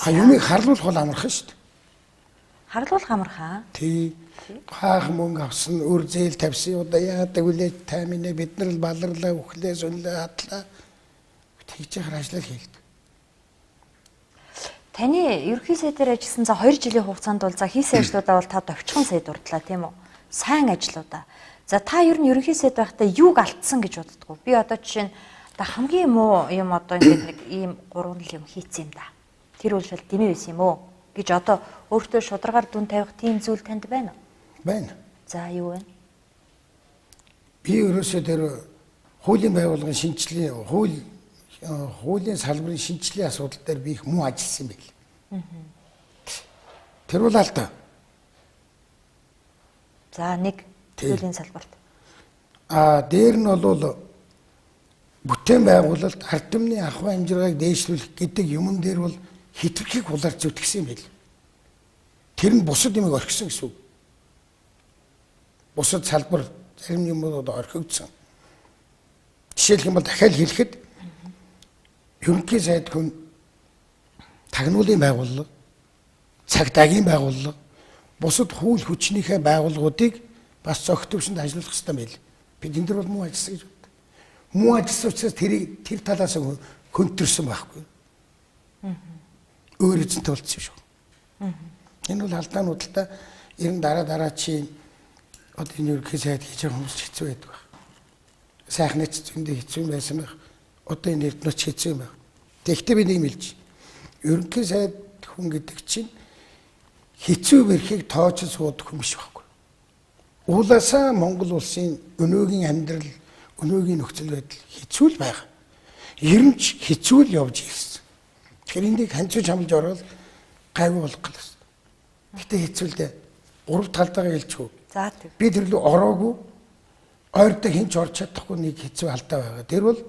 Юмыг харлуулах бол амархан шүү дээ. Харлуулах амархан. Тий. Хаах мөнгө авсан, өр зээл тавьсан удаа яадаг үлээ тайминэ бид нар л баларлаа, үхлээ, сүнлээ, хадлаа. Тэгж яхаар ажиллал хийгдэг. Таны ерөнхий сайдаар ажилласан за 2 жилийн хугацаанд бол за хийсэн ажлуудаа бол та довчхон сайдурдлаа тийм үү? Сайн ажлуудаа. За та ер нь ерөнхий сайд байхдаа юуг алдсан гэж боддгоо? Би одоо жишээ нь та хамгийн муу юм одоо ингээд нэг ийм 3 юм хийцэн юм да. Тэр үл шал дэмий байсан юм уу гэж одоо өөртөө шударгаар дүн тавих тийм зүйл танд байна уу? Байна. За юу вэ? Би ерөөсөө тэр хуулийн байгууллагын шинжилгээ, хуулийн салбарын шинжилгээ асуудал дээр би их муу ажилласан юм байл. Тэр бол алдаа. За нэг хуулийн салбарт. Дээр нь бол бүтээн байгуулалт ард түмний ахуй амжиргааг дээшлүүлэх гэдэг юмн дээр бол хэтэрхийг хулаар зүтгэсэн юм байл. Тэр нь бусад юмыг орхисон гэсэн үг. Бусад салбар зарим юмнууд орхигдсон. Жишээлх юм бол дахиад хэлэхэд ерөнхий сайд хүн тагнуулын байгууллага, цагдаагийн байгууллага, бусад хууль хүчнийхээ байгууллагуудыг бас зохицуулсанд ажиллах хэрэгтэй байл. Бид энэ дөр бол муу ажилласан гэж боддог. Муу ажилласан учраас тэр талаас хөнтөрсөн байхгүй. Өөр эзэнтэй болчихсон шүү. Энэ бол алдаануудтай ер нь дараа чинь одоо энэ ерөнхий сайд хийж байгаа хүмүүс хэцүү байдаг байна. Сайхны зөндөө хэцүү байсан байх. Одоо энэ эрдэнэч хэцүү юм байна. Тэгэхдээ би нэг юм хэлж. Ерөнхий сайд хүн гэдэг чинь хэцүү бэрхийг тоочл суудаг хүн биш байхгүй. Уулаасаа Монгол улсын өнөөгийн амьдрал, өнөөгийн нөхцөл байдал хэцүү л байгаа. Ерөнч хэцүү л явж ирсэн. Тэгэхээр энийг ханцууч хамлж ороод гайгүй болох гэсэн. Гэтэ хэцүү л дээ. Гурав талдаагаа хэлчихв. За тийм. Би тэр лөө ороогүй ойртой хинч орч чадахгүй нэг хэцүү алдаа байгаа. Тэр бол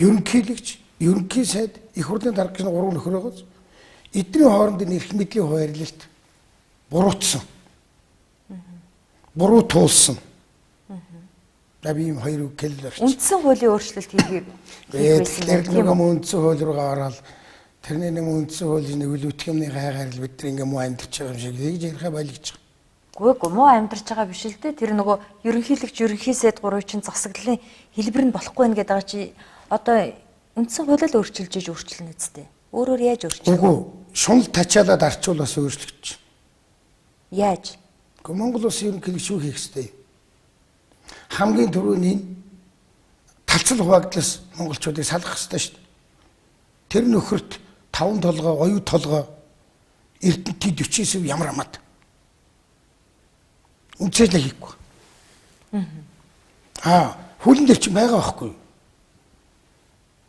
ерөнхийлөгч, ерөнхий сайд, их хурлын дарга гэсэн 3 нөхөр байгааз эдний хоорондын эрх мэдлийн хуваарлалт буруутсан. Буруу туулсан. Би юм хоёр үг хэллээ. Үндсэн хуулийн өөрчлөлт хийх байсан. Тэр нэг үндсэн хууль руугаа ороод тэрний нэг үндсэн хуулийн нөлөөт юмны гайгаар л бид нар ингээм муу амьдарч байгаа юм шиг тэгж ярихаа байлгаж байгаа. Гүйгүй муу амьдарч байгаа биш л дээ. Тэр нөгөө ерөнхийлөгч ерөнхий сайд 3 чинь засаглалын хэлбэр нь болохгүй нэ гэдэг байгаа чи одоо үндсэн хуулиар өөрчилж иж өөрчлөнө үсттэй. Өөрөөр яаж өөрчлөх вэ? Үгүй шунал тачаалаад арчвал бас өөрчлөгч. Яаж? Гэхдээ Монгол улсын ерөнхийлөгч юу хийх ёстой? Хамгийн түрүүний талцал хуваагдлаас монголчуудыг салгах ёстой шүү дээ. Тэр нөхөрт 5 толгой, оюу толгой эрдэнтийн 49 ямар хамаад. Үнцэлээ хийхгүй. Хуулийн дэвчин байгаа байхгүй.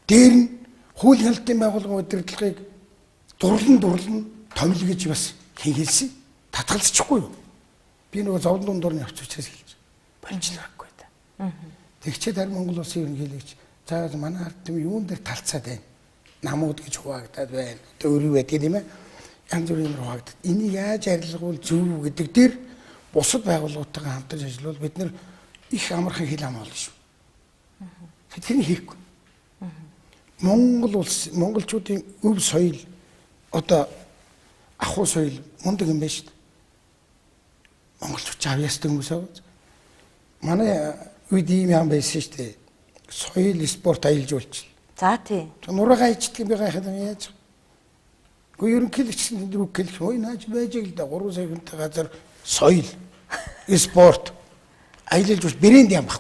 Дээр нь хуулийн хяналтын байгууллагын удирдлагыг дурлан томил гэж бас хэлсэн. Татгалзчихгүй юу? Би нөгөө зовлон дундуур нь авч учраас хэлж болчихлоогүй да. Тэгчээд харин Монгол улсын ерөнхийлөгч за манай ард түмэн юун дээр талцаад байна. Намууд гэж хуваагдаад байна. Өөрөөр байдаг юм ээ. Янз бүрийн хуваагдаад. Энийг яаж арилгавал зөв гэдэг дээр бусад байгууллагуудтайгаа хамтарч ажиллавал бид нар их амархан хил ам болно шүү. Тэрийг хийхгүй. Монгол улс, монголчуудын өв соёл одоо ахуй соёл мундаг юм байна шүү дээ. Монголчууд авьяастай хүмүүс аваад. Манай үед ийм юм байсан шүү дээ. Соёл спорт аялал жуулч. За тийм. Нураагаа ичдэг би гайхаад яаж. Гэхдээ ерөнхийлөгч энэ үг хэлэх ой нааж байж л да 3 сая хүнтэй газар соёл спорт аялал жуулч брэнд юм баг.